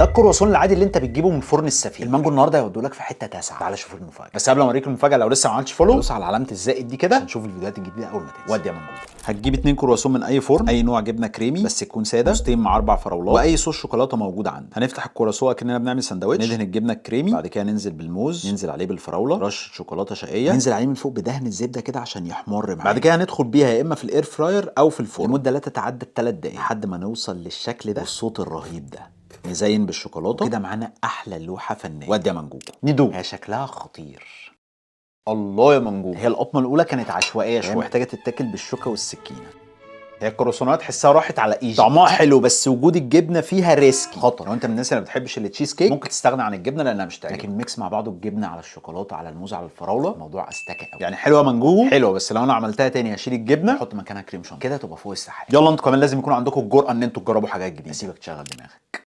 ده الكرواسون العادي اللي انت بتجيبه من فرن السفينه. المانجو النهارده هيودوا لك في حته تاسعه. تعالى شوف المفاجاه. بس قبل ما اوريك المفاجاه، لو لسه ما عملتش فولو دوس على علامه الزائد دي كده عشان تشوف الفيديوهات الجديده اول ما تنزل. ودي يا مانجو. هتجيب 2 كرواسون من اي فرن، اي نوع جبنه كريمي بس تكون ساده، موزتين مع 4 فراولات، واي صوص شوكولاته موجود عندك. هنفتح الكرواسون كاننا بنعمل ساندوتش، ندهن الجبنه الكريمي، بعد كده ننزل بالموز، ننزل عليه بالفراوله، رشه شوكولاته شقيه، ننزل عليه من فوق بدهن الزبده كده عشان يحمر معانا. بعد كده هندخل بيها يا اما في الاير فراير او في الفرن لمده لا تتعدى 3 دقائق لحد ما نوصل للشكل ده والصوت الرهيب ده. نزين بالشوكولاته كده معانا احلى لوحه فنيه. ودي يا منجوجه ندوق. هي شكلها خطير. الله يا منجوجه. هي القطمه الاولى كانت عشوائيه شويه، محتاجه تتاكل بالشوكه والسكينه. هي الكرواسونات تحسها راحت على ايجي. طعمها حلو بس وجود الجبنه فيها ريسكي، خطر. لو انت من الناس اللي ما بتحبش التشيز كيك ممكن تستغنى عن الجبنه لانها مش تعجبك، لكن ميكس مع بعضه الجبنه على الشوكولاته على الموز على الفراوله الموضوع استكى قوي. يعني حلوه منجوجه حلوه، بس لو انا عملتها تاني هشيل الجبنه واحط مكانها كريم شانتيه كده تبقى فوق السحاب. يلا انتوا كمان لازم يكون عندكم الجرأه ان انتوا تجربوا حاجات جديده. اسيبك تشغل دماغك.